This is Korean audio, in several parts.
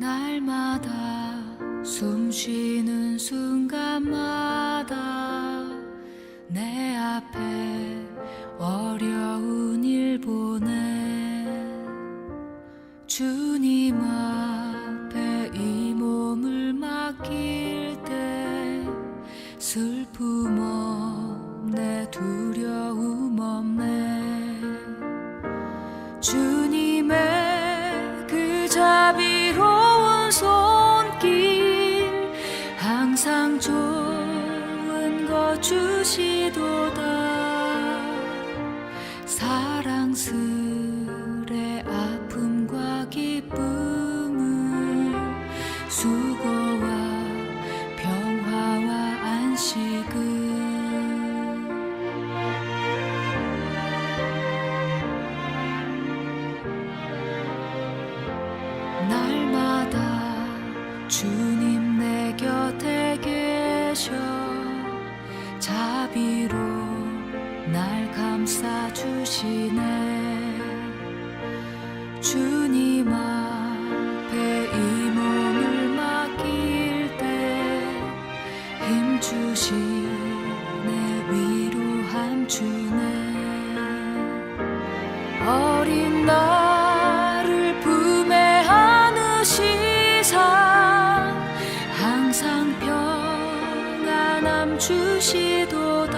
날마다 숨 쉬는 순간마다 내 앞에 어려운 일 보내 주님 앞에 이 몸을 맡길 때 슬픔 없네 두려움 없네 주님의 그 자비로운 손길 항상 좋은 것 주시도다 사랑스레 아픔과 기쁨을 수고와 평화와 안식을 날마다 주님 내 곁에 계셔 자비로 날 감싸주시네 주님 앞에 이 몸을 맡길 때 힘주시네 위로함 주네 어린 나를 품에 안으시사 항상 평안함 주시도다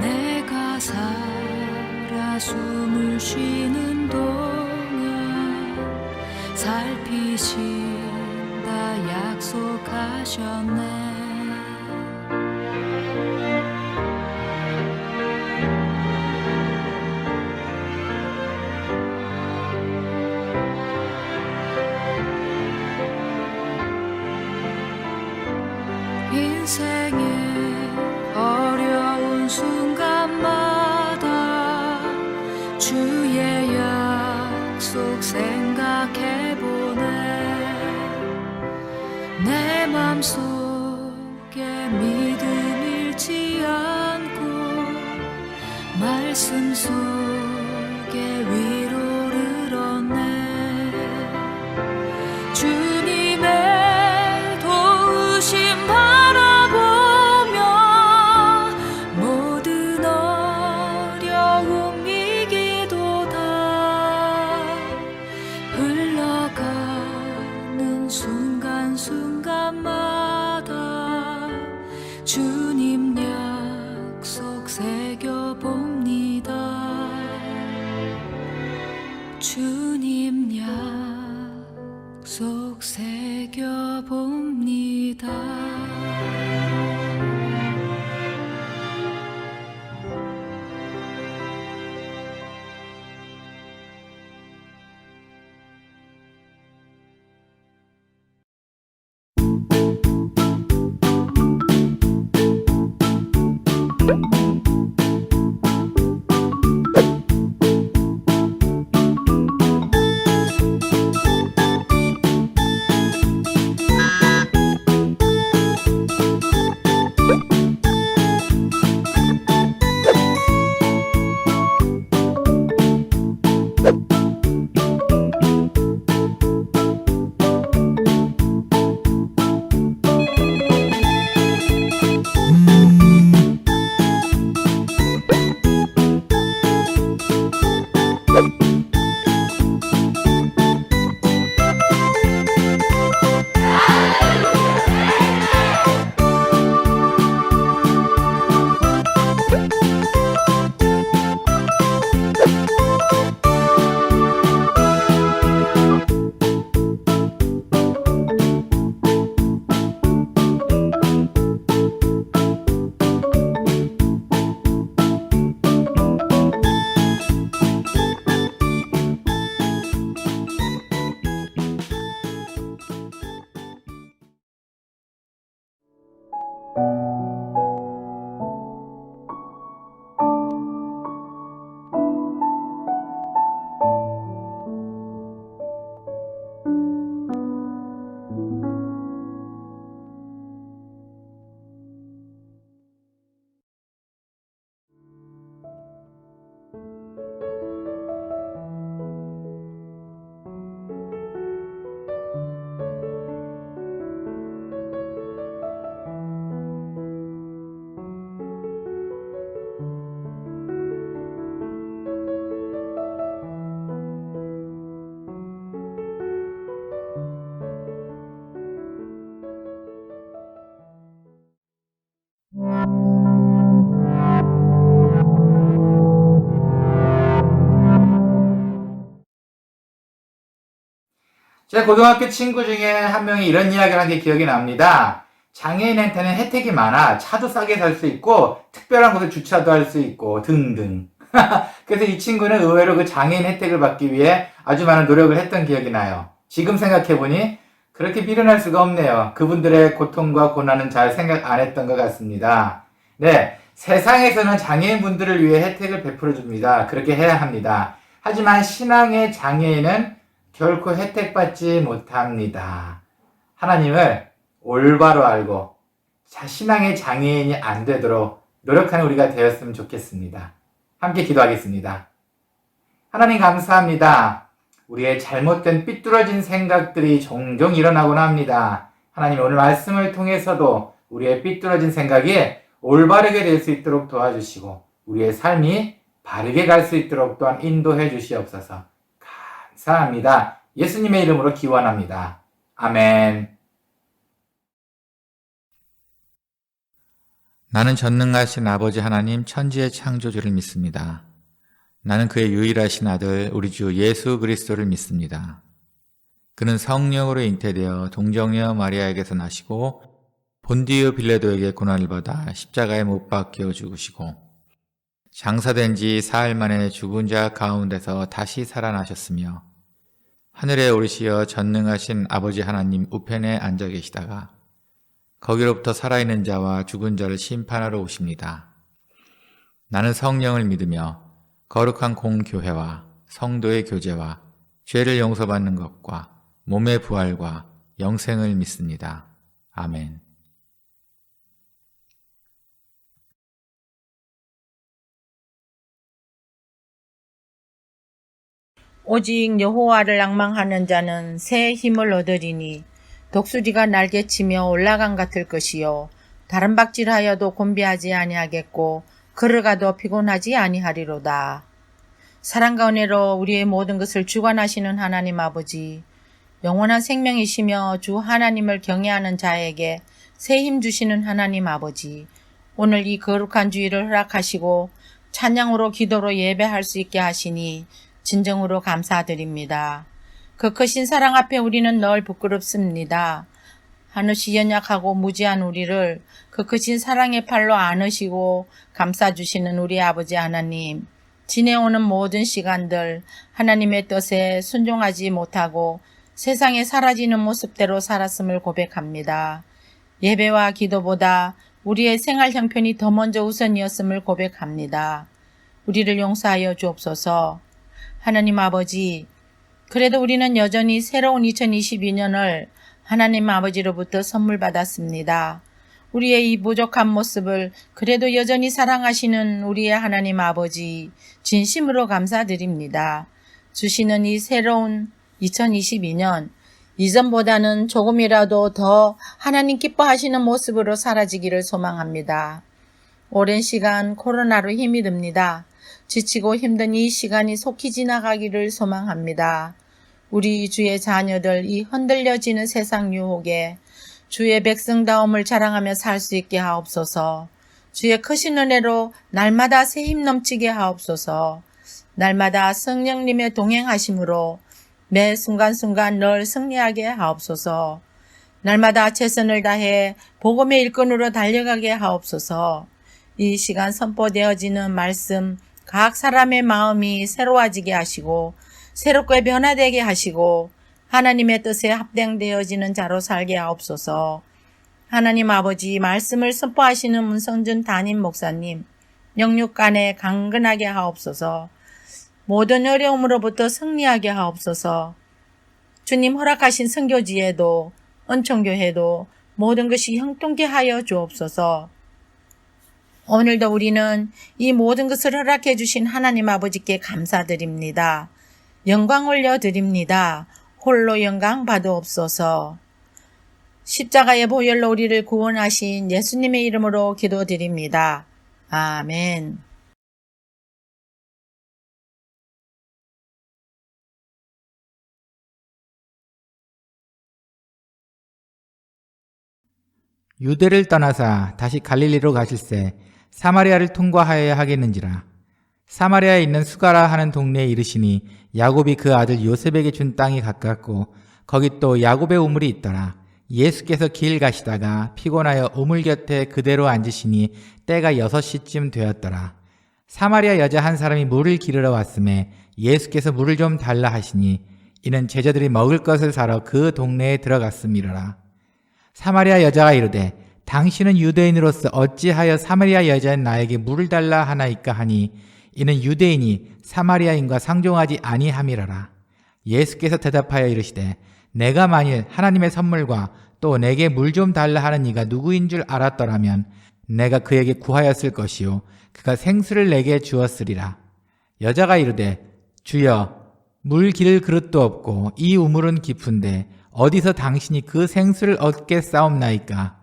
내가 살아 숨을 쉬는 동안 살피신다 약속하셨네 인생의 어려운 순간마다 주의 약속 생각해보네 내 맘속에 믿음 잃지 않고 말씀 속에 위로를 얻네 주님의 도우심 바라보며 모든 어려움 이기도다 흘러가는 순간순간마다 주님 약속 새겨봅니다 주님 약속 새겨봅니다 제 고등학교 친구 중에 한 명이 이런 이야기를 한 게 기억이 납니다. 장애인한테는 혜택이 많아. 차도 싸게 살 수 있고 특별한 곳에 주차도 할 수 있고 등등. 그래서 이 친구는 의외로 그 장애인 혜택을 받기 위해 아주 많은 노력을 했던 기억이 나요. 지금 생각해보니 그렇게 미련할 수가 없네요. 그분들의 고통과 고난은 잘 생각 안 했던 것 같습니다. 네, 세상에서는 장애인분들을 위해 혜택을 베풀어 줍니다. 그렇게 해야 합니다. 하지만 신앙의 장애인은 결코 혜택받지 못합니다. 하나님을 올바로 알고 신앙의 장애인이 안 되도록 노력하는 우리가 되었으면 좋겠습니다. 함께 기도하겠습니다. 하나님 감사합니다. 우리의 잘못된 삐뚤어진 생각들이 종종 일어나곤 합니다. 하나님 오늘 말씀을 통해서도 우리의 삐뚤어진 생각이 올바르게 될 수 있도록 도와주시고 우리의 삶이 바르게 갈 수 있도록 또한 인도해 주시옵소서. 감사합니다. 예수님의 이름으로 기원합니다. 아멘. 나는 전능하신 아버지 하나님 천지의 창조주를 믿습니다. 나는 그의 유일하신 아들 우리 주 예수 그리스도를 믿습니다. 그는 성령으로 잉태되어 동정녀 마리아에게서 나시고 본디오 빌라도에게 고난을 받아 십자가에 못 박혀 죽으시고 장사된 지 사흘 만에 죽은 자 가운데서 다시 살아나셨으며 하늘에 오르시어 전능하신 아버지 하나님 우편에 앉아 계시다가 거기로부터 살아있는 자와 죽은 자를 심판하러 오십니다. 나는 성령을 믿으며 거룩한 공교회와 성도의 교제와 죄를 용서받는 것과 몸의 부활과 영생을 믿습니다. 아멘. 오직 여호와를 낭망하는 자는 새 힘을 얻으리니 독수리가 날개치며 올라간 같을 것이요 다른 박질하여도 곤비하지 아니하겠고 걸어가도 피곤하지 아니하리로다. 사랑과 은혜로 우리의 모든 것을 주관하시는 하나님 아버지, 영원한 생명이시며 주 하나님을 경외하는 자에게 새 힘 주시는 하나님 아버지, 오늘 이 거룩한 주일을 허락하시고 찬양으로 기도로 예배할 수 있게 하시니 진정으로 감사드립니다. 그 크신 사랑 앞에 우리는 늘 부끄럽습니다. 한없이 연약하고 무지한 우리를 그 크신 사랑의 팔로 안으시고 감싸주시는 우리 아버지 하나님, 지내오는 모든 시간들 하나님의 뜻에 순종하지 못하고 세상에 사라지는 모습대로 살았음을 고백합니다. 예배와 기도보다 우리의 생활 형편이 더 먼저 우선이었음을 고백합니다. 우리를 용서하여 주옵소서. 하나님 아버지, 그래도 우리는 여전히 새로운 2022년을 하나님 아버지로부터 선물 받았습니다. 우리의 이 부족한 모습을 그래도 여전히 사랑하시는 우리의 하나님 아버지, 진심으로 감사드립니다. 주시는 이 새로운 2022년, 이전보다는 조금이라도 더 하나님 기뻐하시는 모습으로 사라지기를 소망합니다. 오랜 시간 코로나로 힘이 듭니다. 지치고 힘든 이 시간이 속히 지나가기를 소망합니다. 우리 주의 자녀들 이 흔들려지는 세상 유혹에 주의 백성다움을 자랑하며 살 수 있게 하옵소서. 주의 크신 은혜로 날마다 새 힘 넘치게 하옵소서. 날마다 성령님의 동행하심으로 매 순간순간 늘 승리하게 하옵소서. 날마다 최선을 다해 복음의 일꾼으로 달려가게 하옵소서. 이 시간 선포되어지는 말씀 각 사람의 마음이 새로워지게 하시고 새롭게 변화되게 하시고 하나님의 뜻에 합당되어지는 자로 살게 하옵소서. 하나님 아버지, 말씀을 선포하시는 문성준 담임 목사님, 영육간에 강건하게 하옵소서. 모든 어려움으로부터 승리하게 하옵소서. 주님 허락하신 선교지에도 은총교회도 모든 것이 형통케 하여 주옵소서. 오늘도 우리는 이 모든 것을 허락해 주신 하나님 아버지께 감사드립니다. 영광 올려드립니다. 홀로 영광 받으옵소서. 십자가의 보혈로 우리를 구원하신 예수님의 이름으로 기도드립니다. 아멘. 유대를 떠나사 다시 갈릴리로 가실새 사마리아를 통과하여야 하겠는지라. 사마리아에 있는 수가라 하는 동네에 이르시니 야곱이 그 아들 요셉에게 준 땅이 가깝고 거기 또 야곱의 우물이 있더라. 예수께서 길 가시다가 피곤하여 우물 곁에 그대로 앉으시니 때가 6시쯤 되었더라. 사마리아 여자 한 사람이 물을 기르러 왔음에 예수께서 물을 좀 달라 하시니 이는 제자들이 먹을 것을 사러 그 동네에 들어갔음이로라. 사마리아 여자가 이르되 당신은 유대인으로서 어찌하여 사마리아 여자인 나에게 물을 달라 하나이까 하니 이는 유대인이 사마리아인과 상종하지 아니함이로라. 예수께서 대답하여 이르시되 내가 만일 하나님의 선물과 또 내게 물 좀 달라 하는 이가 누구인 줄 알았더라면 내가 그에게 구하였을 것이요 그가 생수를 내게 주었으리라. 여자가 이르되 주여 물 기를 그릇도 없고 이 우물은 깊은데 어디서 당신이 그 생수를 얻겠사옵나이까.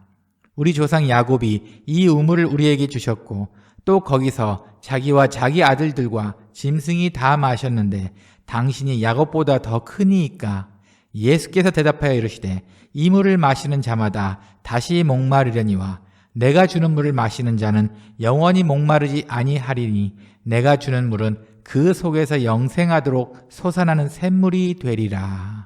우리 조상 야곱이 이 우물을 우리에게 주셨고 또 거기서 자기와 자기 아들들과 짐승이 다 마셨는데 당신이 야곱보다 더 크니이까. 예수께서 대답하여 이르시되 이 물을 마시는 자마다 다시 목마르려니와 내가 주는 물을 마시는 자는 영원히 목마르지 아니하리니 내가 주는 물은 그 속에서 영생하도록 솟아나는 샘물이 되리라.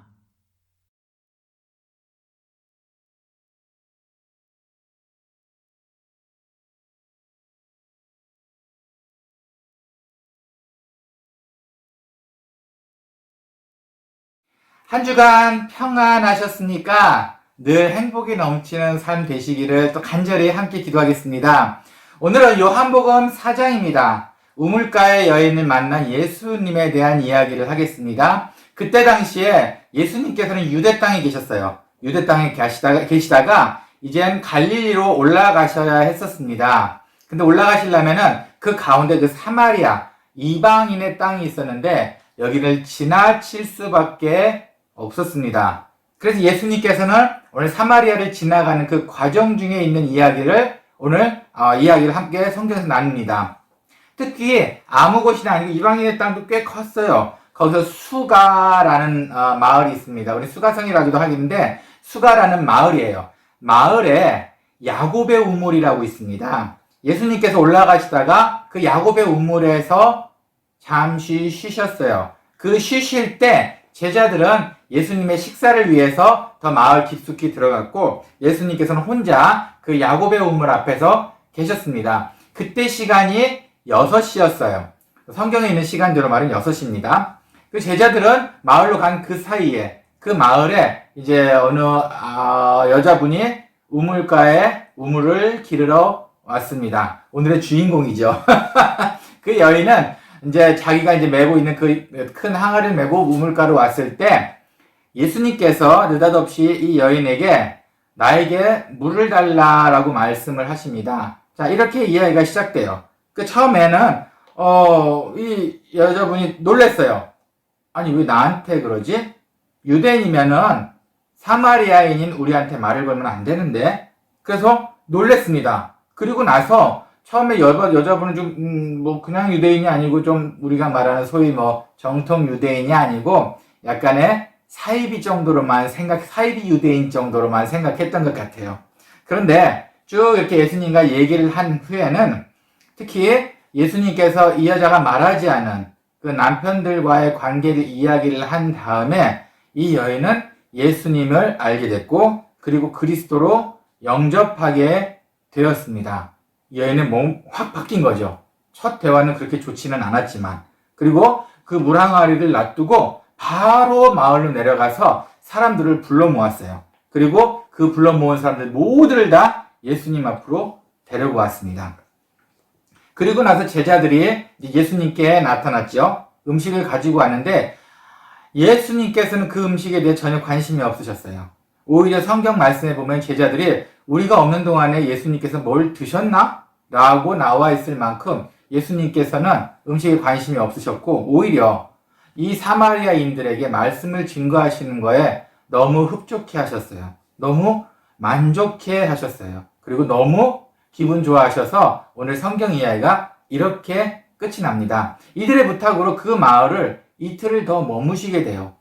한 주간 평안하셨습니까? 늘 행복이 넘치는 삶 되시기를 또 간절히 함께 기도하겠습니다. 오늘은 요한복음 4장입니다. 우물가의 여인을 만난 예수님에 대한 이야기를 하겠습니다. 그때 당시에 예수님께서는 유대 땅에 계셨어요. 유대 땅에 계시다가 이젠 갈릴리로 올라가셔야 했었습니다. 근데 올라가시려면은 그 가운데 그 사마리아 이방인의 땅이 있었는데 여기를 지나칠 수밖에 없었습니다. 그래서 예수님께서는 오늘 사마리아를 지나가는 그 과정 중에 있는 이야기를 오늘 이야기를 함께 성경에서 나눕니다. 특히 아무 곳이나 아니고 이방인의 땅도 꽤 컸어요. 거기서 수가라는 마을이 있습니다. 우리 수가성이라고도 하는데 수가라는 마을이에요. 마을에 야곱의 우물이라고 있습니다. 예수님께서 올라가시다가 그 야곱의 우물에서 잠시 쉬셨어요. 그 쉬실 때 제자들은 예수님의 식사를 위해서 더 마을 깊숙이 들어갔고 예수님께서는 혼자 그 야곱의 우물 앞에서 계셨습니다. 그때 시간이 6시였어요. 성경에 있는 시간대로 말은 6시입니다. 그 제자들은 마을로 간 그 사이에 그 마을에 이제 어느 여자분이 우물가에 우물을 기르러 왔습니다. 오늘의 주인공이죠. 그 여인은 이제 자기가 이제 메고 있는 그 큰 항아리를 메고 우물가로 왔을 때 예수님께서 느닷없이 이 여인에게 나에게 물을 달라라고 말씀을 하십니다. 자, 이렇게 이야기가 시작돼요. 그 처음에는 이 여자분이 놀랬어요. 아니 왜 나한테 그러지? 유대인이면은 사마리아인인 우리한테 말을 걸면 안 되는데. 그래서 놀랬습니다. 그리고 나서 처음에 여자분은 좀 뭐 그냥 유대인이 아니고 좀 우리가 말하는 소위 뭐 정통 유대인이 아니고 약간의 사이비 정도로만 사이비 유대인 정도로만 생각했던 것 같아요. 그런데 쭉 이렇게 예수님과 얘기를 한 후에는 특히 예수님께서 이 여자가 말하지 않은 그 남편들과의 관계를 이야기를 한 다음에 이 여인은 예수님을 알게 됐고 그리고 그리스도로 영접하게 되었습니다. 이 여인은 몸 확 바뀐 거죠. 첫 대화는 그렇게 좋지는 않았지만 그리고 그 물항아리를 놔두고 바로 마을로 내려가서 사람들을 불러 모았어요. 그리고 그 불러 모은 사람들 모두를 다 예수님 앞으로 데리고 왔습니다. 그리고 나서 제자들이 예수님께 나타났죠. 음식을 가지고 왔는데 예수님께서는 그 음식에 대해 전혀 관심이 없으셨어요. 오히려 성경 말씀에 보면 제자들이 우리가 없는 동안에 예수님께서 뭘 드셨나? 라고 나와 있을 만큼 예수님께서는 음식에 관심이 없으셨고 오히려 이 사마리아인들에게 말씀을 증거하시는 거에 너무 흡족해 하셨어요. 너무 만족해 하셨어요. 그리고 너무 기분 좋아하셔서 오늘 성경 이야기가 이렇게 끝이 납니다. 이들의 부탁으로 그 마을을 이틀을 더 머무시게 돼요.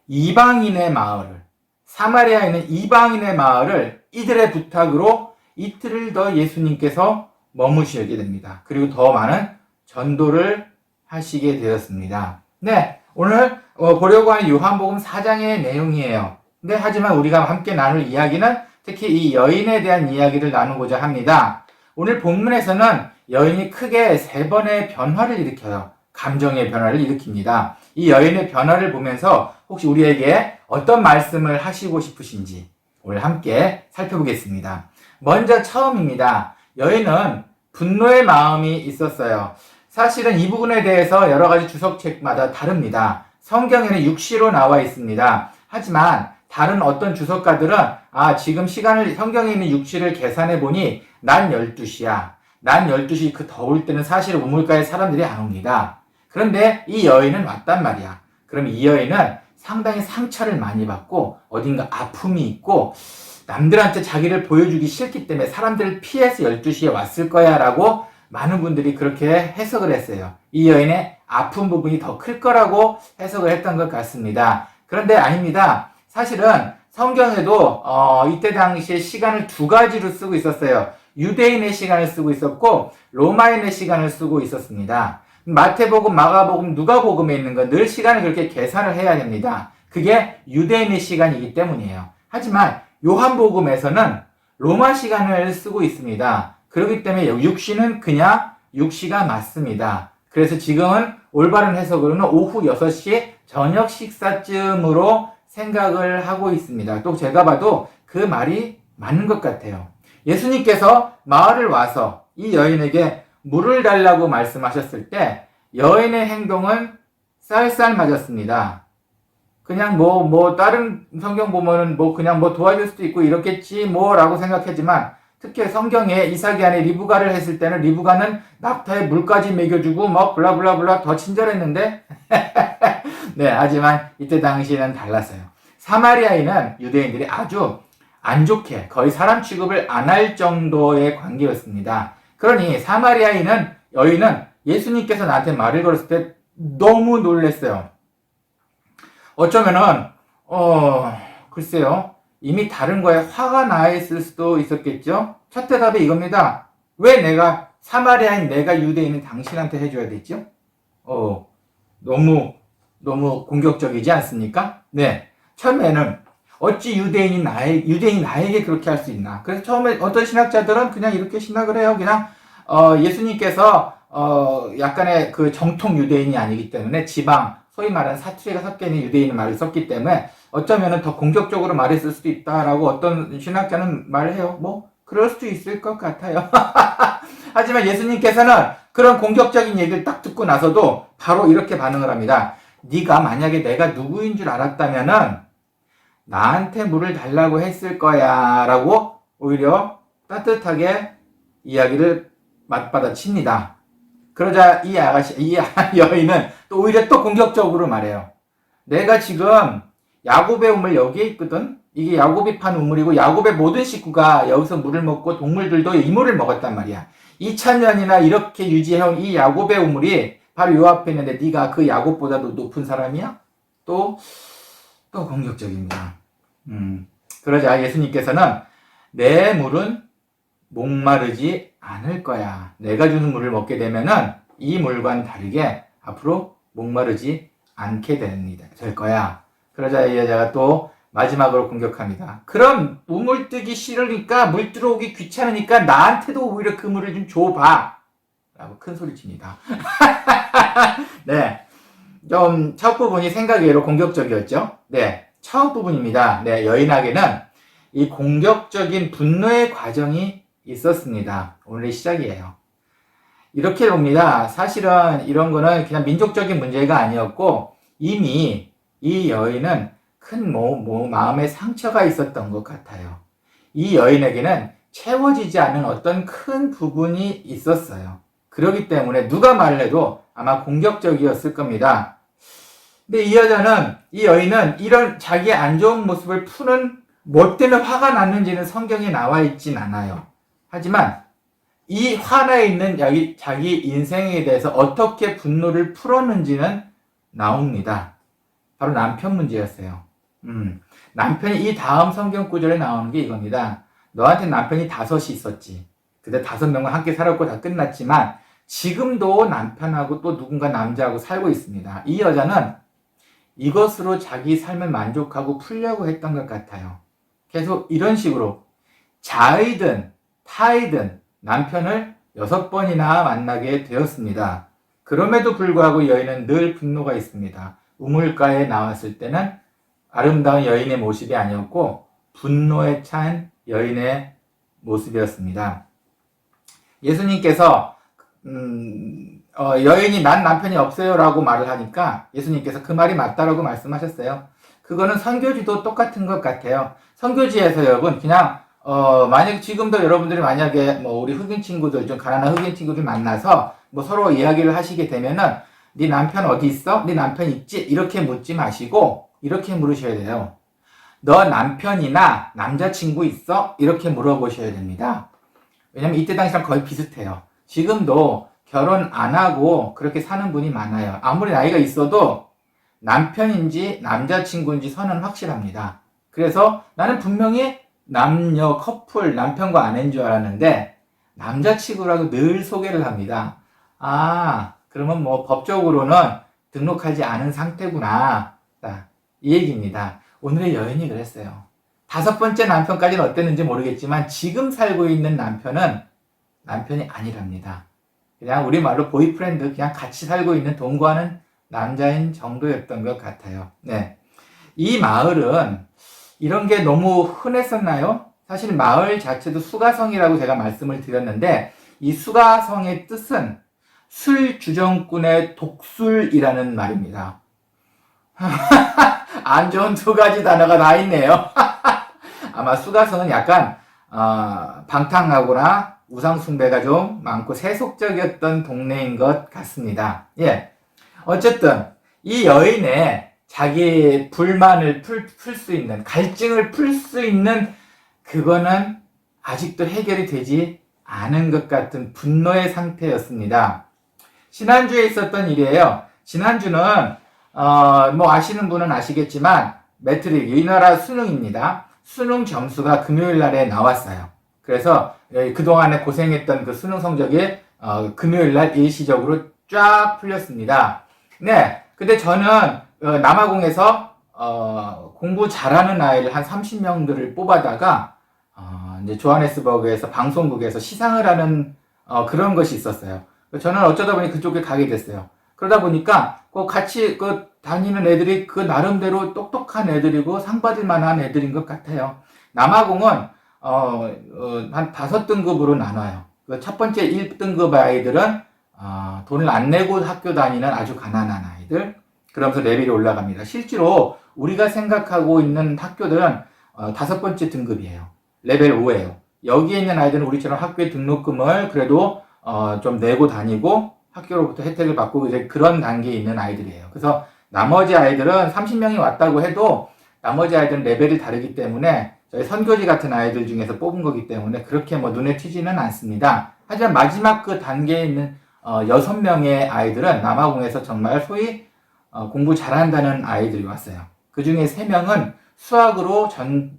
이방인의 마을을, 사마리아에 있는 이방인의 마을을 이들의 부탁으로 이틀을 더 예수님께서 머무시게 됩니다. 그리고 더 많은 전도를 하시게 되었습니다. 네, 오늘 보려고 하는 요한복음 4장의 내용이에요. 근데 하지만 우리가 함께 나눌 이야기는 특히 이 여인에 대한 이야기를 나누고자 합니다. 오늘 본문에서는 여인이 크게 3번의 변화를 일으켜요. 감정의 변화를 일으킵니다. 이 여인의 변화를 보면서 혹시 우리에게 어떤 말씀을 하시고 싶으신지 오늘 함께 살펴보겠습니다. 먼저 처음입니다. 여인은 분노의 마음이 있었어요. 사실은 이 부분에 대해서 여러 가지 주석책마다 다릅니다. 성경에는 육시로 나와 있습니다. 하지만 다른 어떤 주석가들은 지금 시간을 성경에 있는 육시를 계산해 보니 난 12시야. 난 12시 그 더울 때는 사실 우물가에 사람들이 안 옵니다. 그런데 이 여인은 왔단 말이야. 그럼 이 여인은 상당히 상처를 많이 받고 어딘가 아픔이 있고 남들한테 자기를 보여주기 싫기 때문에 사람들을 피해서 12시에 왔을 거야 라고 많은 분들이 그렇게 해석을 했어요. 이 여인의 아픈 부분이 더 클 거라고 해석을 했던 것 같습니다. 그런데 아닙니다. 사실은 성경에도 이때 당시에 시간을 2가지로 쓰고 있었어요. 유대인의 시간을 쓰고 있었고 로마인의 시간을 쓰고 있었습니다. 마태복음, 마가복음, 누가복음에 있는 건 늘 시간을 그렇게 계산을 해야 됩니다. 그게 유대인의 시간이기 때문이에요. 하지만 요한복음에서는 로마 시간을 쓰고 있습니다. 그렇기 때문에 육시는 그냥 육시가 맞습니다. 그래서 지금은 올바른 해석으로는 오후 6시 저녁 식사쯤으로 생각을 하고 있습니다. 또 제가 봐도 그 말이 맞는 것 같아요. 예수님께서 마을을 와서 이 여인에게 물을 달라고 말씀하셨을 때 여인의 행동은 쌀쌀맞았습니다. 그냥 다른 성경 보면은 그냥 도와줄 수도 있고 이렇겠지 라고 생각했지만 특히 성경에 이삭이 아내 리브가를 했을 때는 리브가는 낙타에 물까지 먹여주고 블라블라블라 더 친절했는데 네, 하지만 이때 당시에는 달랐어요. 사마리아인은 유대인들이 아주 안 좋게 거의 사람 취급을 안 할 정도의 관계였습니다. 그러니 여인은 예수님께서 나한테 말을 걸었을 때 너무 놀랐어요. 어쩌면은 글쎄요. 이미 다른 거에 화가 나 있을 수도 있었겠죠. 첫 대답이 이겁니다. 왜 내가 사마리아인 내가 유대인은 당신한테 해줘야 되죠? 너무 공격적이지 않습니까? 네. 처음에는 어찌 유대인이 나에게 그렇게 할 수 있나? 그래서 처음에 어떤 신학자들은 그냥 이렇게 신학을 해요. 그냥 예수님께서 약간의 그 정통 유대인이 아니기 때문에 지방 소위 말하는 사투리가 섞여 있는 유대인 말을 썼기 때문에 어쩌면은 더 공격적으로 말했을 수도 있다라고 어떤 신학자는 말해요. 그럴 수도 있을 것 같아요. 하지만 예수님께서는 그런 공격적인 얘기를 딱 듣고 나서도 바로 이렇게 반응을 합니다. 네가 만약에 내가 누구인 줄 알았다면은 나한테 물을 달라고 했을 거야 라고 오히려 따뜻하게 이야기를 맞받아칩니다. 그러자 이 여인은 또 오히려 또 공격적으로 말해요. 내가 지금 야곱의 우물 여기에 있거든. 이게 야곱이 판 우물이고 야곱의 모든 식구가 여기서 물을 먹고 동물들도 이 물을 먹었단 말이야. 2000년이나 이렇게 유지해온 이 야곱의 우물이 바로 요 앞에 있는데 네가 그 야곱보다도 높은 사람이야? 또 공격적입니다. 그러자 예수님께서는 내 물은 목마르지 않을 거야. 내가 주는 물을 먹게 되면은 이 물과는 다르게 앞으로 목마르지 않게 될 거야. 그러자 이 여자가 또 마지막으로 공격합니다. 그럼 우물 뜨기 싫으니까 물 들어오기 귀찮으니까 나한테도 오히려 그 물을 좀 줘봐. 라고 큰 소리 칩니다. 네. 좀 첫 부분이 생각외로 공격적이었죠. 네. 첫 부분입니다. 네. 여인에게는 이 공격적인 분노의 과정이 있었습니다. 오늘의 시작이에요. 이렇게 봅니다. 사실은 이런 거는 그냥 민족적인 문제가 아니었고 이미 이 여인은 큰 마음의 상처가 있었던 것 같아요. 이 여인에게는 채워지지 않은 어떤 큰 부분이 있었어요. 그렇기 때문에 누가 말을 해도 아마 공격적이었을 겁니다. 근데 이 여인은 이런 자기의 안 좋은 모습을 푸는 뭐 때문에 화가 났는지는 성경에 나와 있진 않아요. 하지만 이 화나 있는 자기 인생에 대해서 어떻게 분노를 풀었는지는 나옵니다. 바로 남편 문제였어요. 남편이 이 다음 성경 구절에 나오는 게 이겁니다. 너한테 남편이 5이 있었지. 근데 5명과 함께 살았고 다 끝났지만 지금도 남편하고 또 누군가 남자하고 살고 있습니다. 이 여자는 이것으로 자기 삶을 만족하고 풀려고 했던 것 같아요. 계속 이런 식으로 자이든 타이든 남편을 6번이나 만나게 되었습니다. 그럼에도 불구하고 여인은 늘 분노가 있습니다. 우물가에 나왔을 때는 아름다운 여인의 모습이 아니었고 분노에 찬 여인의 모습이었습니다. 예수님께서 여인이 난 남편이 없어요 라고 말을 하니까 예수님께서 그 말이 맞다라고 말씀하셨어요. 그거는 선교지도 똑같은 것 같아요. 선교지에서 여러분 그냥 만약 지금도 여러분들이 만약에 뭐 우리 흑인 친구들 좀 가난한 흑인 친구들 만나서 뭐 서로 이야기를 하시게 되면은 네 남편 어디 있어? 네 남편 있지? 이렇게 묻지 마시고 이렇게 물으셔야 돼요. 너 남편이나 남자친구 있어? 이렇게 물어보셔야 됩니다. 왜냐면 이때 당시랑 거의 비슷해요. 지금도 결혼 안 하고 그렇게 사는 분이 많아요. 아무리 나이가 있어도 남편인지 남자친구인지 선은 확실합니다. 그래서 나는 분명히 남녀 커플 남편과 아내인 줄 알았는데 남자친구라고 늘 소개를 합니다. 아, 그러면 뭐 법적으로는 등록하지 않은 상태구나. 이 얘기입니다. 오늘의 여인이 그랬어요. 5번째 남편까지는 어땠는지 모르겠지만 지금 살고 있는 남편은 남편이 아니랍니다. 그냥 우리말로 보이프렌드, 그냥 같이 살고 있는 동거하는 남자인 정도였던 것 같아요. 네. 이 마을은 이런 게 너무 흔했었나요? 사실 마을 자체도 수가성이라고 제가 말씀을 드렸는데 이 수가성의 뜻은 술주정꾼의 독술이라는 말입니다. 안 좋은 2가지 단어가 다 있네요. 아마 수가성은 약간 방탕하거나 우상숭배가 좀 많고 세속적이었던 동네인 것 같습니다. 예. 어쨌든 이 여인의 자기 불만을 풀 수 있는, 갈증을 풀 수 있는 그거는 아직도 해결이 되지 않은 것 같은 분노의 상태였습니다. 지난주에 있었던 일이에요. 지난주는 뭐 아시는 분은 아시겠지만 매트릭 우리나라 수능입니다. 수능 점수가 금요일 날에 나왔어요. 그래서 그동안에 고생했던 그 수능 성적이 금요일 날 일시적으로 쫙 풀렸습니다. 네. 근데 저는 남아공에서 공부 잘하는 아이를 한 30명들을 뽑아다가 이제 조하네스버그에서 방송국에서 시상을 하는 그런 것이 있었어요. 저는 어쩌다 보니 그쪽에 가게 됐어요. 그러다 보니까 같이 다니는 애들이 그 나름대로 똑똑한 애들이고 상 받을 만한 애들인 것 같아요. 남아공은 한 5등급으로 나눠요. 그 첫 번째 1등급 아이들은 돈을 안 내고 학교 다니는 아주 가난한 아이들. 그러면서 레벨이 올라갑니다. 실제로 우리가 생각하고 있는 학교들은 5번째 등급이에요. 레벨 5예요. 여기에 있는 아이들은 우리처럼 학교에 등록금을 그래도 좀 내고 다니고 학교로부터 혜택을 받고 이제 그런 단계에 있는 아이들이에요. 그래서 나머지 아이들은 30명이 왔다고 해도 나머지 아이들은 레벨이 다르기 때문에 저희 선교지 같은 아이들 중에서 뽑은 거기 때문에 그렇게 뭐 눈에 튀지는 않습니다. 하지만 마지막 그 단계에 있는 6명의 아이들은 남아공에서 정말 소위 공부 잘한다는 아이들이 왔어요. 그 중에 3명은 수학으로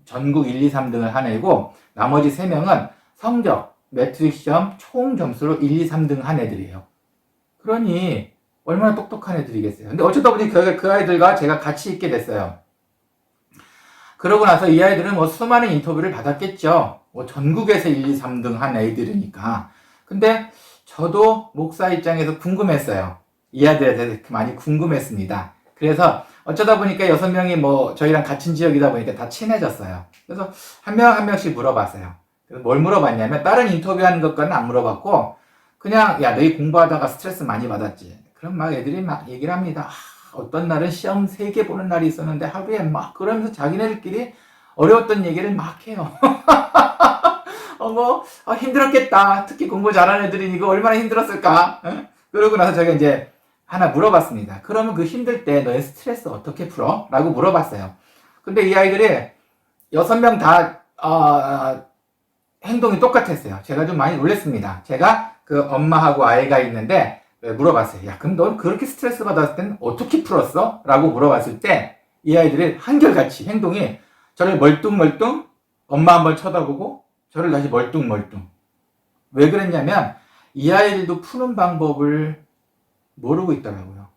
전국 1, 2, 3등을 한 애고 나머지 3명은 성적, 매트릭 시험 총 점수로 1, 2, 3등 한 애들이에요. 그러니 얼마나 똑똑한 애들이겠어요. 근데 어쩌다 보니 그 아이들과 제가 같이 있게 됐어요. 그러고 나서 이 아이들은 뭐 수많은 인터뷰를 받았겠죠. 뭐 전국에서 1, 2, 3등 한 애들이니까. 근데 저도 목사 입장에서 궁금했어요. 이 아이들에 대해서 많이 궁금했습니다. 그래서 어쩌다 보니까 6명이 뭐 저희랑 같은 지역이다 보니까 다 친해졌어요. 그래서 한 명 한 명씩 물어봤어요. 그래서 뭘 물어봤냐면 다른 인터뷰하는 것과는 안 물어봤고 그냥 야 너희 공부하다가 스트레스 많이 받았지. 그럼 막 애들이 막 얘기를 합니다. 어떤 날은 시험 3개 보는 날이 있었는데 하루에 막 그러면서 자기네들끼리 어려웠던 얘기를 막 해요. 힘들었겠다. 특히 공부 잘하는 애들이 이거 얼마나 힘들었을까. 그러고 나서 제가 이제 하나 물어봤습니다. 그러면 그 힘들 때 너의 스트레스 어떻게 풀어? 라고 물어봤어요. 근데 이 아이들이 6명 다 행동이 똑같았어요. 제가 좀 많이 놀랐습니다. 제가 그 엄마하고 아이가 있는데 물어봤어요. 야, 그럼 넌 그렇게 스트레스 받았을 땐 어떻게 풀었어? 라고 물어봤을 때 이 아이들이 한결같이 행동이 저를 멀뚱멀뚱 엄마 한번 쳐다보고 저를 다시 멀뚱멀뚱. 왜 그랬냐면 이 아이들도 푸는 방법을 모르고 있더라고요.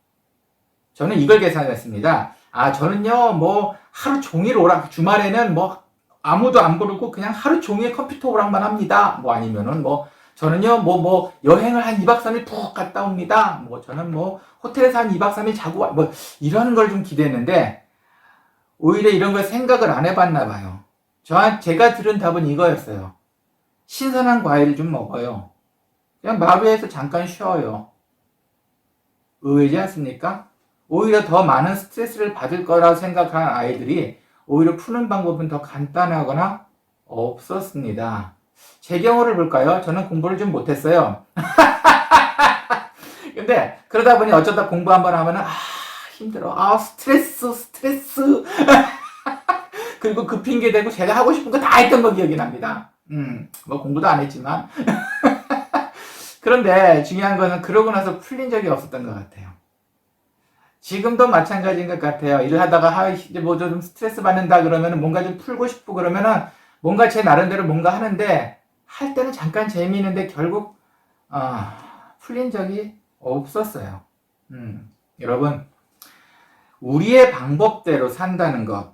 저는 이걸 계산했습니다. 저는요, 뭐, 하루 종일 오락, 주말에는 뭐, 아무도 안 부르고 그냥 하루 종일 컴퓨터 오락만 합니다. 뭐, 아니면은 뭐, 저는요, 여행을 한 2박 3일 푹 갔다 옵니다. 뭐, 저는 뭐, 호텔에서 한 2박 3일 자고, 뭐, 이런 걸 좀 기대했는데, 오히려 이런 걸 생각을 안 해봤나 봐요. 제가 들은 답은 이거였어요. 신선한 과일을 좀 먹어요. 그냥 마루에서 잠깐 쉬어요. 의외지 않습니까? 오히려 더 많은 스트레스를 받을 거라고 생각하는 아이들이 오히려 푸는 방법은 더 간단하거나 없었습니다. 제 경우를 볼까요? 저는 공부를 좀 못했어요. 근데 그러다 보니 어쩌다 공부 한번 하면은 힘들어. 스트레스. 그리고 그 핑계 대고 제가 하고 싶은 거 다 했던 거 기억이 납니다. 뭐 공부도 안 했지만. 그런데 중요한 거는 그러고 나서 풀린 적이 없었던 것 같아요. 지금도 마찬가지인 것 같아요. 일을 하다가 이제 뭐 좀 스트레스 받는다 그러면은 뭔가 좀 풀고 싶고 그러면은 뭔가 제 나름대로 뭔가 하는데 할 때는 잠깐 재미있는데 결국 풀린 적이 없었어요. 여러분, 우리의 방법대로 산다는 것,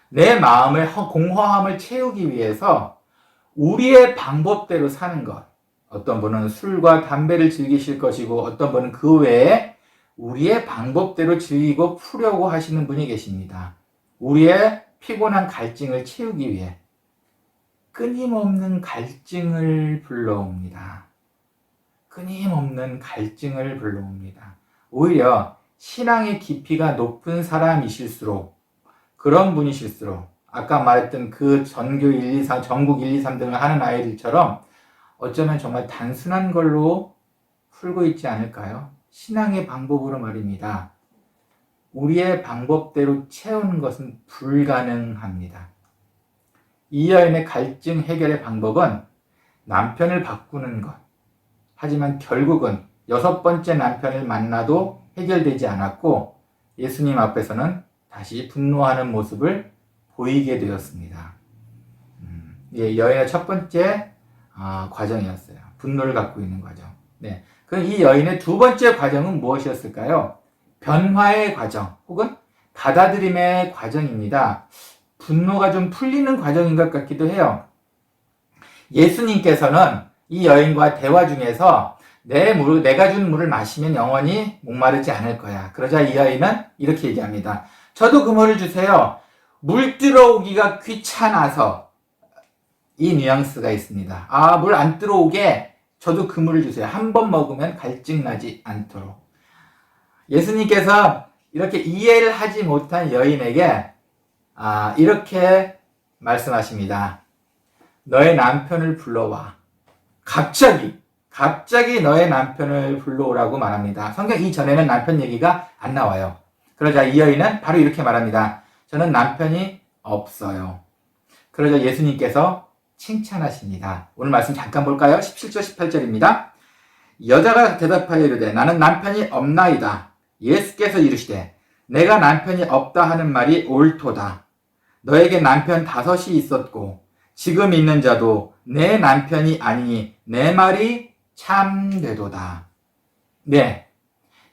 내 마음의 공허함을 채우기 위해서 우리의 방법대로 사는 것, 어떤 분은 술과 담배를 즐기실 것이고 어떤 분은 그 외에 우리의 방법대로 즐기고 풀려고 하시는 분이 계십니다. 우리의 피곤한 갈증을 채우기 위해 끊임없는 갈증을 불러옵니다. 끊임없는 갈증을 불러옵니다. 오히려 신앙의 깊이가 높은 사람이실수록, 그런 분이실수록 아까 말했던 그 전교 1, 2, 3, 전국 1, 2, 3등을 하는 아이들처럼 어쩌면 정말 단순한 걸로 풀고 있지 않을까요? 신앙의 방법으로 말입니다. 우리의 방법대로 채우는 것은 불가능합니다. 이 여인의 갈증 해결의 방법은 남편을 바꾸는 것. 하지만 결국은 6번째 남편을 만나도 해결되지 않았고 예수님 앞에서는 다시 분노하는 모습을 보이게 되었습니다. 여인의 첫 번째 과정이었어요. 분노를 갖고 있는 과정. 네. 그럼 이 여인의 두 번째 과정은 무엇이었을까요? 변화의 과정 혹은 받아들임의 과정입니다. 분노가 좀 풀리는 과정인 것 같기도 해요. 예수님께서는 이 여인과 대화 중에서 내가 준 물을 마시면 영원히 목마르지 않을 거야. 그러자 이 여인은 이렇게 얘기합니다. 저도 그 물을 주세요. 물 들어오기가 귀찮아서. 이 뉘앙스가 있습니다. 물 안 들어오게 저도 그 물을 주세요. 한 번 먹으면 갈증 나지 않도록. 예수님께서 이렇게 이해를 하지 못한 여인에게 이렇게 말씀하십니다. 너의 남편을 불러와. 갑자기 너의 남편을 불러오라고 말합니다. 성경 이전에는 남편 얘기가 안 나와요. 그러자 이 여인은 바로 이렇게 말합니다. 저는 남편이 없어요. 그러자 예수님께서 칭찬하십니다. 오늘 말씀 잠깐 볼까요? 17절 18절입니다. 여자가 대답하여 이르되 나는 남편이 없나이다. 예수께서 이르시되 내가 남편이 없다 하는 말이 옳도다. 너에게 남편 5이 있었고 지금 있는 자도 내 남편이 아니니 내 말이 참되도다. 네,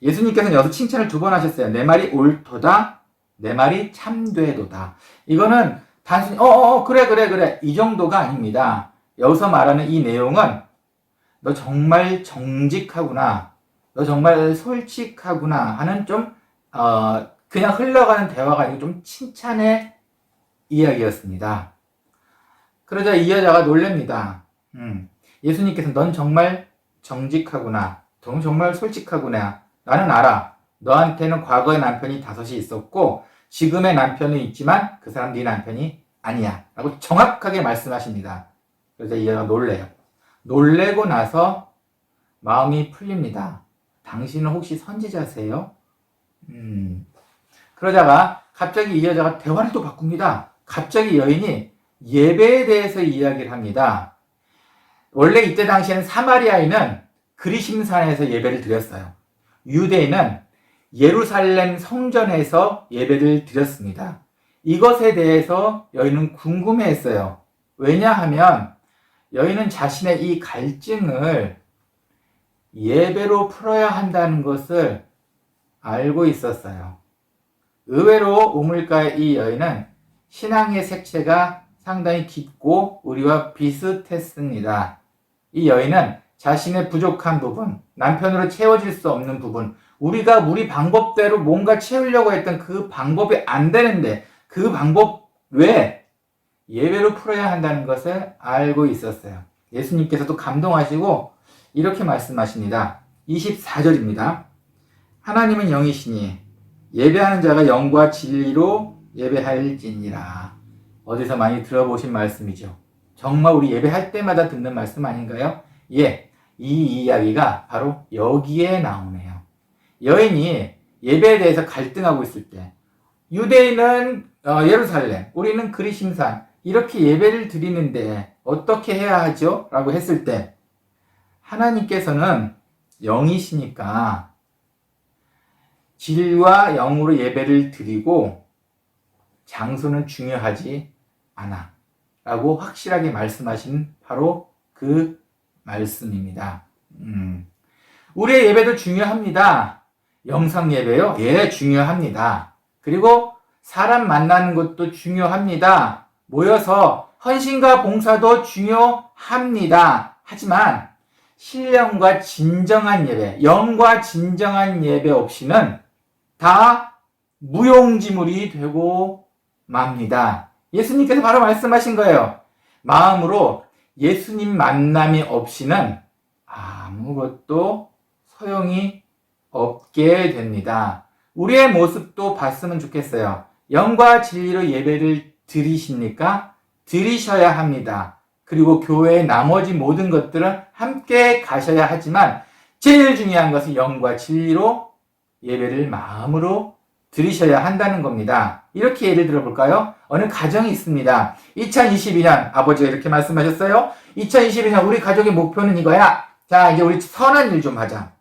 예수님께서는 여기서 칭찬을 2번 하셨어요. 내 말이 옳도다. 내 말이 참되도다. 이거는 단순히 그래 이 정도가 아닙니다. 여기서 말하는 이 내용은 너 정말 정직하구나, 너 정말 솔직하구나 하는 좀 그냥 흘러가는 대화가 아니고 좀 칭찬의 이야기였습니다. 그러자 이 여자가 놀랍니다. 예수님께서 넌 정말 정직하구나, 넌 정말 솔직하구나, 나는 알아. 너한테는 과거의 남편이 5이 있었고 지금의 남편은 있지만 그 사람 네 남편이 아니야 라고 정확하게 말씀하십니다. 그래서 이 여자가 놀래요. 놀래고 나서 마음이 풀립니다. 당신은 혹시 선지자세요? 그러다가 갑자기 이 여자가 대화를 또 바꿉니다. 갑자기 여인이 예배에 대해서 이야기를 합니다. 원래 이때 당시에는 사마리아인은 그리심산에서 예배를 드렸어요. 유대인은 예루살렘 성전에서 예배를 드렸습니다. 이것에 대해서 여인은 궁금해했어요. 왜냐하면 여인은 자신의 이 갈증을 예배로 풀어야 한다는 것을 알고 있었어요. 의외로 우물가의 이 여인은 신앙의 색채가 상당히 깊고 우리와 비슷했습니다. 이 여인은 자신의 부족한 부분, 남편으로 채워질 수 없는 부분, 우리가 우리 방법대로 뭔가 채우려고 했던 그 방법이 안 되는데 그 방법 외에 예배로 풀어야 한다는 것을 알고 있었어요. 예수님께서도 감동하시고 이렇게 말씀하십니다. 24절입니다. 하나님은 영이시니 예배하는 자가 영과 진리로 예배할지니라. 어디서 많이 들어보신 말씀이죠. 정말 우리 예배할 때마다 듣는 말씀 아닌가요? 예, 이 이야기가 바로 여기에 나오네요. 여인이 예배에 대해서 갈등하고 있을 때 유대인은 예루살렘, 우리는 그리심산 이렇게 예배를 드리는데 어떻게 해야 하죠? 라고 했을 때 하나님께서는 영이시니까 진리와 영으로 예배를 드리고 장소는 중요하지 않아 라고 확실하게 말씀하신 바로 그 말씀입니다. 우리의 예배도 중요합니다. 영상 예배요? 예, 중요합니다. 그리고 사람 만나는 것도 중요합니다. 모여서 헌신과 봉사도 중요합니다. 하지만 신령과 진정한 예배, 영과 진정한 예배 없이는 다 무용지물이 되고 맙니다. 예수님께서 바로 말씀하신 거예요. 마음으로 예수님 만남이 없이는 아무것도 소용이 없게 됩니다. 우리의 모습도 봤으면 좋겠어요. 영과 진리로 예배를 드리십니까? 드리셔야 합니다. 그리고 교회의 나머지 모든 것들은 함께 가셔야 하지만 제일 중요한 것은 영과 진리로 예배를 마음으로 드리셔야 한다는 겁니다. 이렇게 예를 들어볼까요? 어느 가정이 있습니다. 2022년 아버지가 이렇게 말씀하셨어요. 2022년 우리 가족의 목표는 이거야. 자, 이제 우리 선한 일 좀 하자.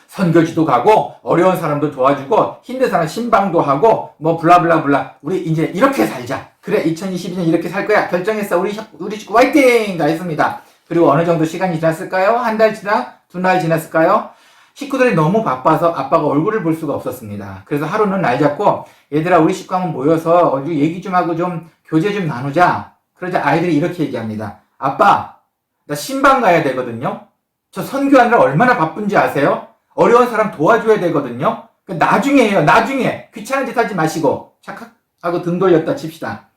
선교지도 가고 어려운 사람도 도와주고 힘든 사람 신방도 하고 뭐 블라블라블라 우리 이제 이렇게 살자. 그래 2022년 이렇게 살 거야. 결정했어. 우리 식구 화이팅! 다 했습니다. 그리고 어느 정도 시간이 지났을까요? 한 달 지나? 두 달 지났을까요? 식구들이 너무 바빠서 아빠가 얼굴을 볼 수가 없었습니다. 그래서 하루는 날 잡고 얘들아 우리 식구 한번 모여서 얘기 좀 하고 좀 교제 좀 나누자. 그러자 아이들이 이렇게 얘기합니다. 아빠 나 신방 가야 되거든요. 저 선교하느라 얼마나 바쁜지 아세요? 어려운 사람 도와줘야 되거든요. 나중에 해요. 나중에. 귀찮은 짓 하지 마시고 착각 하고 등 돌렸다 칩시다.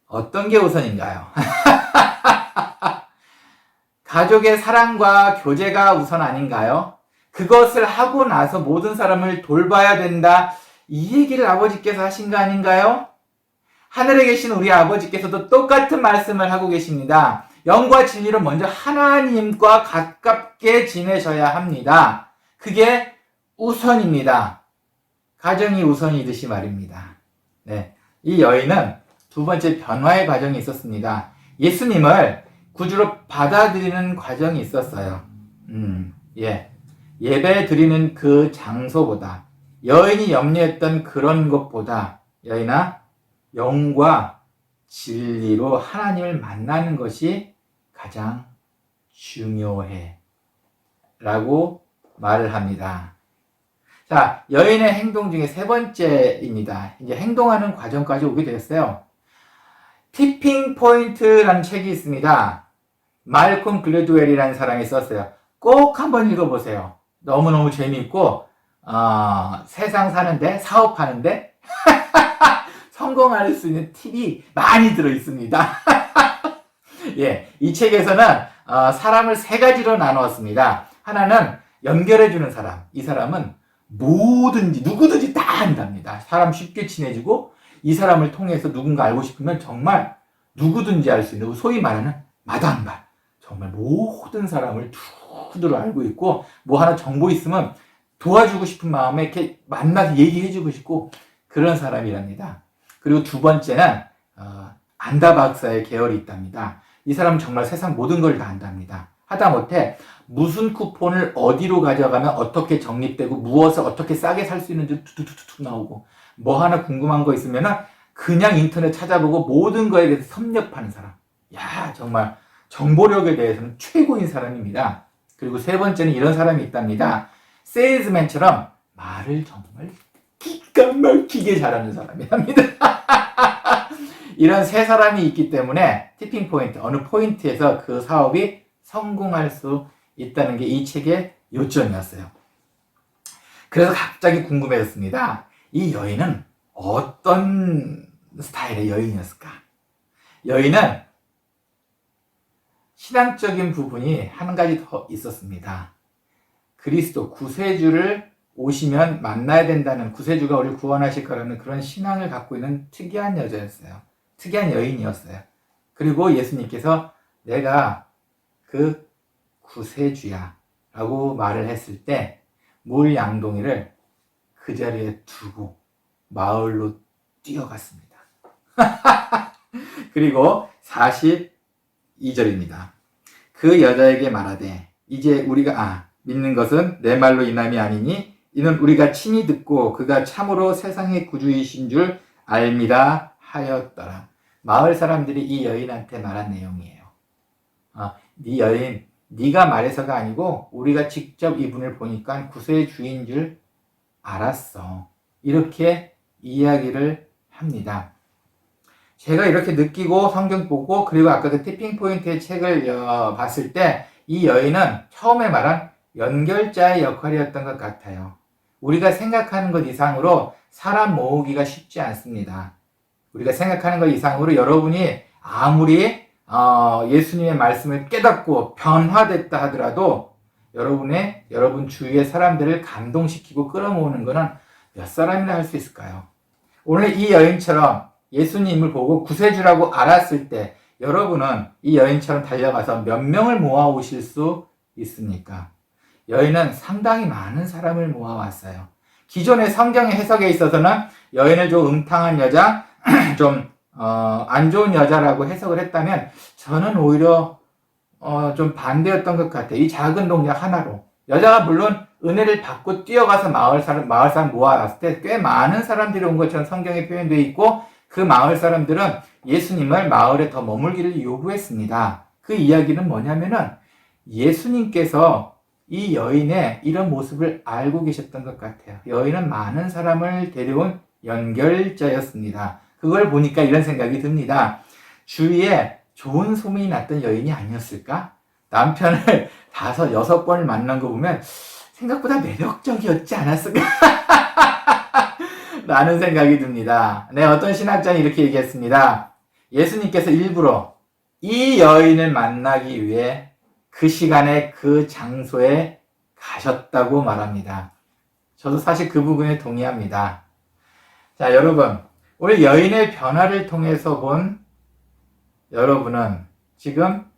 어떤 게 우선인가요? 가족의 사랑과 교제가 우선 아닌가요? 그것을 하고 나서 모든 사람을 돌봐야 된다. 이 얘기를 아버지께서 하신 거 아닌가요? 하늘에 계신 우리 아버지께서도 똑같은 말씀을 하고 계십니다. 영과 진리로 먼저 하나님과 가깝게 지내셔야 합니다. 그게 우선입니다. 가정이 우선이듯이 말입니다. 네, 이 여인은 두 번째 변화의 과정이 있었습니다. 예수님을 구주로 받아들이는 과정이 있었어요. 예배 드리는 그 장소보다 여인이 염려했던 그런 것보다 여인아 영과 진리로 하나님을 만나는 것이 가장 중요해 라고 말을 합니다. 자, 여인의 행동 중에 세 번째입니다. 이제 행동하는 과정까지 오게 되었어요. 티핑 포인트라는 책이 있습니다. 말콤 글래드웰이라는 사람이 썼어요. 꼭 한번 읽어보세요. 너무너무 재미있고 세상 사는데 사업하는데 성공할 수 있는 팁이 많이 들어있습니다. 예, 이 책에서는 사람을 세 가지로 나누었습니다. 하나는 연결해주는 사람. 이 사람은 뭐든지 누구든지 다 한답니다. 사람 쉽게 친해지고 이 사람을 통해서 누군가 알고 싶으면 정말 누구든지 알 수 있는 소위 말하는 마당발. 정말 모든 사람을 두루두루 알고 있고 뭐 하나 정보 있으면 도와주고 싶은 마음에 이렇게 만나서 얘기해주고 싶고 그런 사람이랍니다. 그리고 두 번째는 안다 박사의 계열이 있답니다. 이 사람은 정말 세상 모든 걸 다 안답니다. 하다못해 무슨 쿠폰을 어디로 가져가면 어떻게 적립되고 무엇을 어떻게 싸게 살 수 있는지 툭툭툭 나오고 뭐 하나 궁금한 거 있으면은 그냥 인터넷 찾아보고 모든 거에 대해서 섭렵하는 사람. 야, 정말 정보력에 대해서는 최고인 사람입니다. 그리고 세 번째는 이런 사람이 있답니다. 세일즈맨처럼 말을 정말 기가 막히게 잘하는 사람이랍니다. 이런 세 사람이 있기 때문에 티핑 포인트, 어느 포인트에서 그 사업이 성공할 수 있다는 게 이 책의 요점이었어요. 그래서 갑자기 궁금해졌습니다. 이 여인은 어떤 스타일의 여인이었을까? 여인은 신앙적인 부분이 한 가지 더 있었습니다. 그리스도 구세주를 오시면 만나야 된다는, 구세주가 우리를 구원하실 거라는 그런 신앙을 갖고 있는 특이한 여자였어요. 특이한 여인이었어요. 그리고 예수님께서 내가 그 구세주야 라고 말을 했을 때 물 양동이를 그 자리에 두고 마을로 뛰어갔습니다. 그리고 42절입니다. 그 여자에게 말하되 이제 우리가 믿는 것은 내 말로 인함이 아니니 이는 우리가 친히 듣고 그가 참으로 세상의 구주이신 줄 알미라 하였더라. 마을 사람들이 이 여인한테 말한 내용이에요. 네 여인, 네가 말해서가 아니고 우리가 직접 이분을 보니까 구세주인 줄 알았어. 이렇게 이야기를 합니다. 제가 이렇게 느끼고 성경 보고 그리고 아까 그 티핑 포인트의 책을 봤을 때 이 여인은 처음에 말한 연결자의 역할이었던 것 같아요. 우리가 생각하는 것 이상으로 사람 모으기가 쉽지 않습니다. 우리가 생각하는 것 이상으로 여러분이 아무리 예수님의 말씀을 깨닫고 변화됐다 하더라도 여러분 주위의 사람들을 감동시키고 끌어모으는 것은 몇 사람이나 할 수 있을까요? 오늘 이 여인처럼 예수님을 보고 구세주라고 알았을 때 여러분은 이 여인처럼 달려가서 몇 명을 모아오실 수 있습니까? 여인은 상당히 많은 사람을 모아왔어요. 기존의 성경의 해석에 있어서는 여인을 좀 음탕한 여자, 좀 안 좋은 여자라고 해석을 했다면 저는 오히려 좀 반대였던 것 같아요. 이 작은 동작 하나로 여자가 물론 은혜를 받고 뛰어가서 마을 사람 모아놨을 때 꽤 많은 사람들이 온 것처럼 성경에 표현되어 있고 그 마을 사람들은 예수님을 마을에 더 머물기를 요구했습니다. 그 이야기는 뭐냐면은 예수님께서 이 여인의 이런 모습을 알고 계셨던 것 같아요. 여인은 많은 사람을 데려온 연결자였습니다. 그걸 보니까 이런 생각이 듭니다. 주위에 좋은 소문이 났던 여인이 아니었을까? 남편을 5, 6번을 만난 거 보면 생각보다 매력적이었지 않았을까? 라는 생각이 듭니다. 네, 어떤 신학자는 이렇게 얘기했습니다. 예수님께서 일부러 이 여인을 만나기 위해 그 시간에 그 장소에 가셨다고 말합니다. 저도 사실 그 부분에 동의합니다. 자, 여러분, 오늘 여인의 변화를 통해서 본 여러분은 지금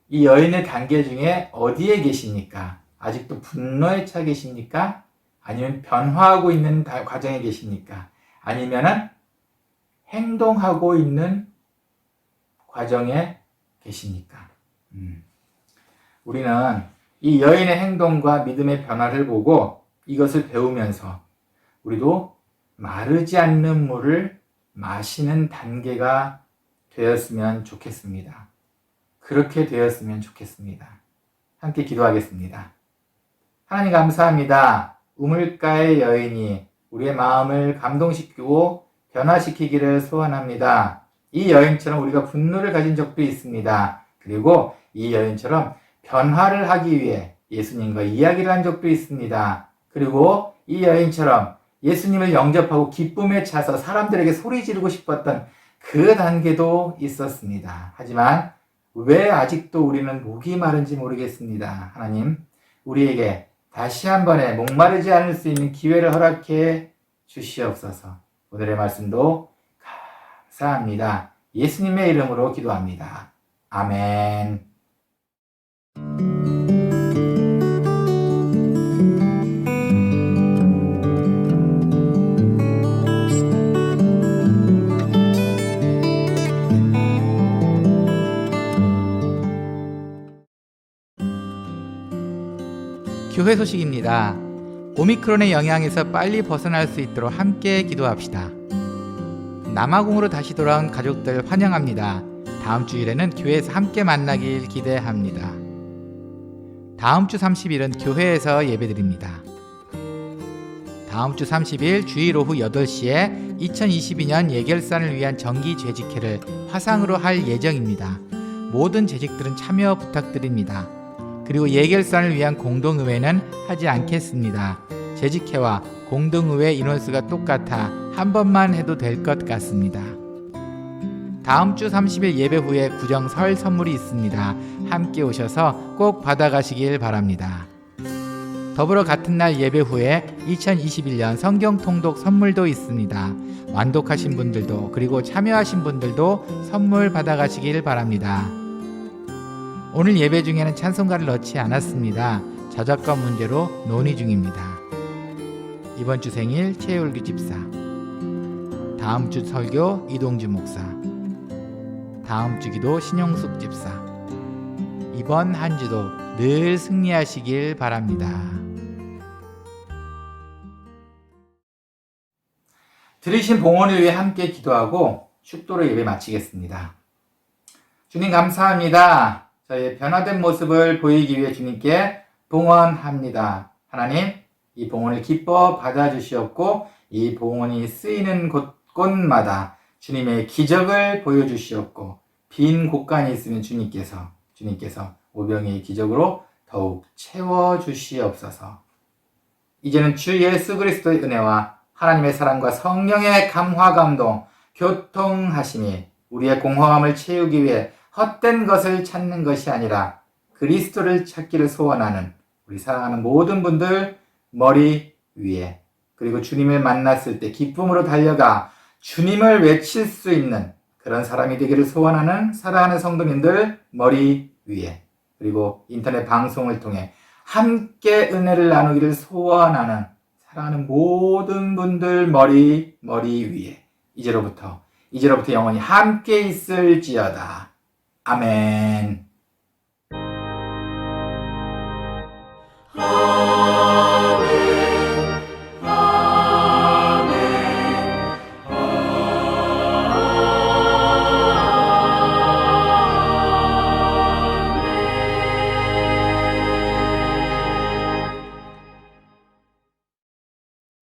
이 여인의 단계 중에 어디에 계십니까? 아직도 분노에 차 계십니까? 아니면 변화하고 있는 과정에 계십니까? 아니면은 행동하고 있는 과정에 계십니까? 우리는 이 여인의 행동과 믿음의 변화를 보고 이것을 배우면서 우리도 마르지 않는 물을 마시는 단계가 되었으면 좋겠습니다. 그렇게 되었으면 좋겠습니다. 함께 기도하겠습니다. 하나님 감사합니다. 우물가의 여인이 우리의 마음을 감동시키고 변화시키기를 소원합니다. 이 여인처럼 우리가 분노를 가진 적도 있습니다. 그리고 이 여인처럼 변화를 하기 위해 예수님과 이야기를 한 적도 있습니다. 그리고 이 여인처럼 예수님을 영접하고 기쁨에 차서 사람들에게 소리 지르고 싶었던 그 단계도 있었습니다. 하지만 왜 아직도 우리는 목이 마른지 모르겠습니다. 하나님, 우리에게 다시 한 번에 목마르지 않을 수 있는 기회를 허락해 주시옵소서. 오늘의 말씀도 감사합니다. 예수님의 이름으로 기도합니다. 아멘. 교회 소식입니다. 오미크론의 영향에서 빨리 벗어날 수 있도록 함께 기도합시다. 남아공으로 다시 돌아온 가족들 환영합니다. 다음 주일에는 교회에서 함께 만나길 기대합니다. 다음 주 30일은 교회에서 예배드립니다. 다음 주 30일 주일 오후 8시에 2022년 예결산을 위한 정기 재직회를 화상으로 할 예정입니다. 모든 재직들은 참여 부탁드립니다. 그리고 예결산을 위한 공동의회는 하지 않겠습니다. 재직회와 공동의회 인원수가 똑같아 한 번만 해도 될 것 같습니다. 다음 주 30일 예배 후에 구정 설 선물이 있습니다. 함께 오셔서 꼭 받아가시길 바랍니다. 더불어 같은 날 예배 후에 2021년 성경 통독 선물도 있습니다. 완독하신 분들도 그리고 참여하신 분들도 선물 받아가시길 바랍니다. 오늘 예배 중에는 찬송가를 넣지 않았습니다. 저작권 문제로 논의 중입니다. 이번 주 생일 최율규 집사, 다음 주 설교 이동주 목사, 다음 주 기도 신용숙 집사. 이번 한 주도 늘 승리하시길 바랍니다. 들으신 봉헌을 위해 함께 기도하고 축도로 예배 마치겠습니다. 주님 감사합니다. 저의 변화된 모습을 보이기 위해 주님께 봉헌합니다. 하나님, 이 봉헌을 기뻐 받아주시옵고 이 봉헌이 쓰이는 곳곳마다 주님의 기적을 보여주시옵고 빈 곳간이 있으면 주님께서 오병이의 기적으로 더욱 채워주시옵소서. 이제는 주 예수 그리스도의 은혜와 하나님의 사랑과 성령의 감화 감동, 교통하심이 우리의 공허함을 채우기 위해 헛된 것을 찾는 것이 아니라 그리스도를 찾기를 소원하는 우리 사랑하는 모든 분들 머리 위에, 그리고 주님을 만났을 때 기쁨으로 달려가 주님을 외칠 수 있는 그런 사람이 되기를 소원하는 사랑하는 성도님들 머리 위에, 그리고 인터넷 방송을 통해 함께 은혜를 나누기를 소원하는 사랑하는 모든 분들 머리 위에 이제로부터 영원히 함께 있을지어다. 아멘.